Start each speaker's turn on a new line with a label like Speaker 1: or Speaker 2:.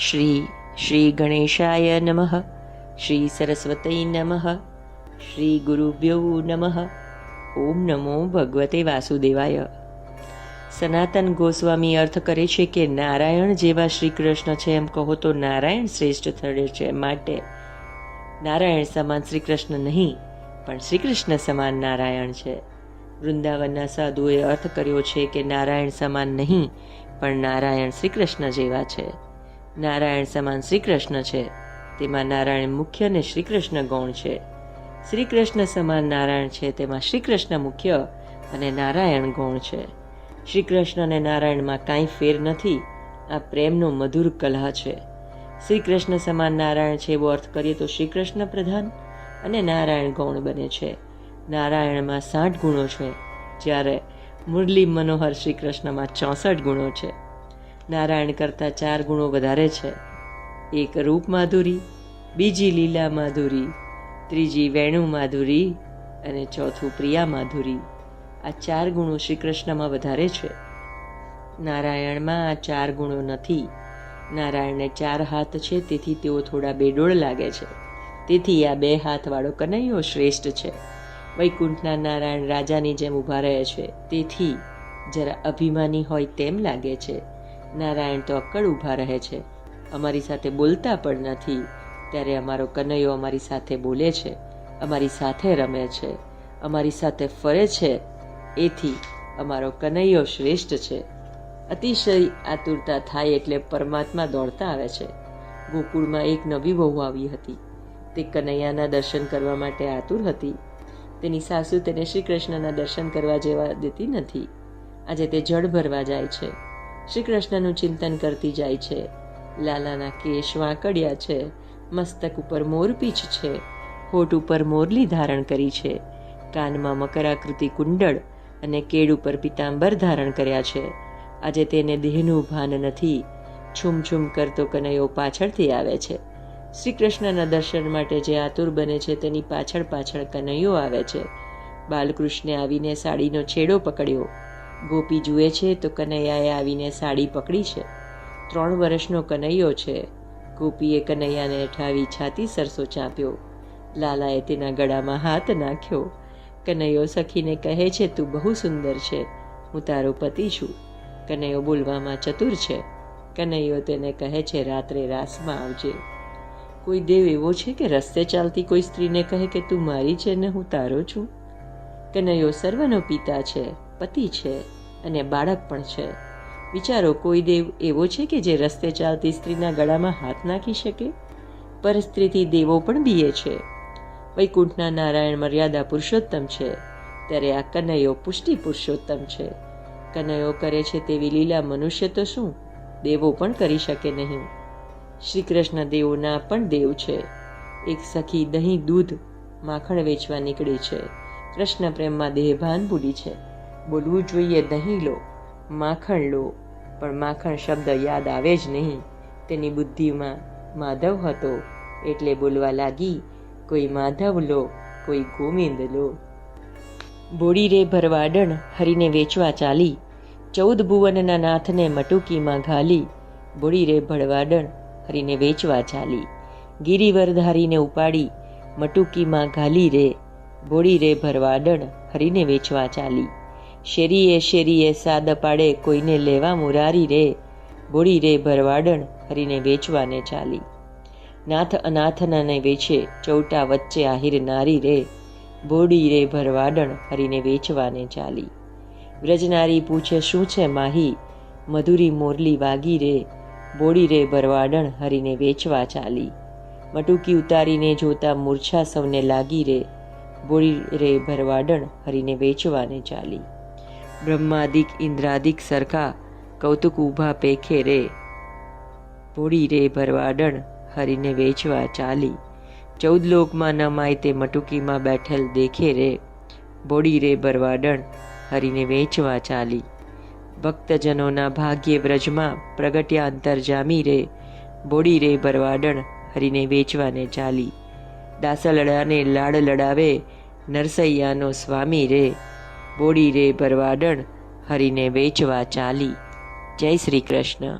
Speaker 1: શ્રી ગણેશાય નમઃ. શ્રી સરસ્વતી નમઃ. શ્રી ગુરુભ્યો નમઃ. ઓમ નમો ભગવતે વાસુદેવાય. સનાતન ગોસ્વામી અર્થ કરે છે કે નારાયણ જેવા શ્રી કૃષ્ણ છે એમ કહો તો નારાયણ શ્રેષ્ઠ થડે છે. માટે નારાયણ સમાન શ્રી કૃષ્ણ નહીં, પણ શ્રી કૃષ્ણ સમાન નારાયણ છે. વૃંદાવનના સાધુએ અર્થ કર્યો છે કે નારાયણ સમાન નહીં, પણ નારાયણ શ્રી કૃષ્ણ જેવા છે. નારાયણ સમાન શ્રી કૃષ્ણ છે, તેમાં નારાયણ મુખ્ય અને શ્રી કૃષ્ણ ગૌણ છે. શ્રી કૃષ્ણ સમાન નારાયણ છે, તેમાં શ્રી કૃષ્ણ મુખ્ય અને નારાયણ ગૌણ છે. શ્રી કૃષ્ણ અને નારાયણમાં કાંઈ ફેર નથી. આ પ્રેમનો મધુર કલહ છે. શ્રી કૃષ્ણ સમાન નારાયણ છે એવો અર્થ કરીએ તો શ્રી કૃષ્ણ પ્રધાન અને નારાયણ ગૌણ બને છે. નારાયણમાં 60 ગુણો છે, જ્યારે મુરલી મનોહર શ્રી કૃષ્ણમાં 64 ગુણો છે. નારાયણ કરતાં 4 ગુણો વધારે છે. એક રૂપ માધુરી, બીજી લીલા માધુરી, ત્રીજી વેણુ માધુરી અને ચોથું પ્રિયા માધુરી. આ 4 ગુણો શ્રી કૃષ્ણમાં વધારે છે. નારાયણમાં આ 4 ગુણો નથી. નારાયણને 4 હાથ છે, તેથી તેઓ થોડા બેડોળ લાગે છે. તેથી આ 2 હાથવાળો કનૈયો શ્રેષ્ઠ છે. વૈકુંઠના નારાયણ રાજાની જેમ ઊભા રહે છે, તેથી જરા અભિમાની હોય તેમ લાગે છે. નારાયણ તો અક્કડ ઊભા રહે છે, અમારી સાથે બોલતા પણ નથી. ત્યારે અમારો કનૈયો અમારી સાથે બોલે છે, અમારી સાથે રમે છે, અમારી સાથે ફરે છે. એથી અમારો કનૈયો શ્રેષ્ઠ છે. અતિશય આતુરતા થાય એટલે પરમાત્મા દોડતા આવે છે. ગોકુળમાં એક નવી વહુ આવી હતી. તે કનૈયાના દર્શન કરવા માટે આતુર હતી. તેની સાસુ તેને શ્રી કૃષ્ણના દર્શન કરવા જેવા દેતી નથી. આજે તે જળ ભરવા જાય છે. શ્રી કૃષ્ણનું ચિંતન કરતી જાય છે. લાલાના કેશ વાંકડિયા છે, મસ્તક ઉપર મોરપીંછ છે, હોઠ ઉપર મોરલી ધારણ કરી છે, કાનમાં મકરાકૃતિ કુંડળ અને કેડ ઉપર પિતાંબર ધારણ કર્યા છે. આજે તેને દેહનું ભાન નથી. છૂમછૂમ કરતો કનૈયો પાછળથી આવે છે. શ્રી કૃષ્ણના દર્શન માટે જે આતુર બને છે તેની પાછળ પાછળ કનૈયો આવે છે. બાલકૃષ્ણે આવીને સાડીનો છેડો પકડ્યો. ગોપી જુએ છે તો કનૈયાએ આવીને સાડી પકડી છે. 3 વર્ષનો કનૈયો છે. ગોપીએ કનૈયાને હેઠાવી છાતી સરસો ચાંપ્યો. લાલાએ તેના ગળામાં હાથ નાખ્યો. કનૈયો સખીને કહે છે, તું બહુ સુંદર છે, હું તારો પતિ છું. કનૈયો બોલવામાં ચતુર છે. કનૈયો તેને કહે છે, રાત્રે રાસમાં આવજે. કોઈ દેવ એવો છે કે રસ્તે ચાલતી કોઈ સ્ત્રીને કહે કે તું મારી છે ને હું તારો છું? કનૈયો સર્વનો પિતા છે, પતિ છે અને બાળક પણ છે. વિચારો, કોઈ દેવ એવો છે કે જે રસ્તે ચાલતી સ્ત્રીના ગળામાં હાથ નાખી શકે? પરિસ્થિતિ દેવો પણ બીએ છે. વૈકુંઠના નારાયણ મર્યાદા પુરુષોત્તમ છે, ત્યારે આ કનૈયો પુષ્ટિ પુરુષોત્તમ છે. કનૈયો કરે છે તેવી લીલા મનુષ્ય તો શું, દેવો પણ કરી શકે નહીં. શ્રી કૃષ્ણ દેવોના પણ દેવ છે. એક સખી દહીં, દૂધ, માખણ વેચવા નીકળી છે. કૃષ્ણ પ્રેમમાં દેહભાન ભૂલી છે. બોલવું જોઈએ દહીં લો, માખણ લો, પણ માખણ શબ્દ યાદ આવે જ નહીં. તેની બુદ્ધિમાં માધવ હતો, એટલે બોલવા લાગી, કોઈ માધવ લો, કોઈ ગોવિંદ લો. બોડી રે ભરવાડણ હરીને વેચવા ચાલી, 14 ભુવનના નાથને મટુકીમાં ઘાલી. બોડી રે ભરવાડણ હરીને વેચવા ચાલી, ગિરિવરધારીને ઉપાડી મટુકીમાં ઘાલી રે. બોડી રે ભરવાડણ હરીને વેચવા ચાલી, શેરીએ શેરીએ સાદ પાડે કોઈને લેવા મુરારી રે. બોડી રે ભરવાડણ હરીને વેચવાને ચાલી, નાથ અનાથનાને વેચે ચૌટા વચ્ચે આહિર નારી રે. બોડી રે ભરવાડણ હરીને વેચવાને ચાલી. વ્રજનારી પૂછે શું છે માહી, મધુરી મોરલી વાગી રે. બોડી રે ભરવાડણ હરીને વેચવા ચાલી, મટુકી ઉતારીને જોતા મૂર્છા સૌને લાગી રે. બોડી રે ભરવાડણ હરીને વેચવાને ચાલી. બ્રહ્માદિક ઇન્દ્રાદિક સરખા કૌતુક ઊભા પેખે રે. બોડી રે ભરવાડણ હરીને વેચવા ચાલી, 14 લોકમાં ન માય તે મટુકીમાં બેઠેલ દેખે રે. બોડી રે ભરવાડણ હરીને વેચવા ચાલી. ભક્તજનોના ભાગ્યે વ્રજમાં પ્રગટ્યા અંતરજામી રે. બોડી રે ભરવાડણ હરીને વેચવાને ચાલી. દાસલડાને લાડ લડાવે નરસૈયાનો સ્વામી રે. બોડી રે ભરવાડણ હરીને વેચવા ચાલી. જય શ્રી કૃષ્ણ.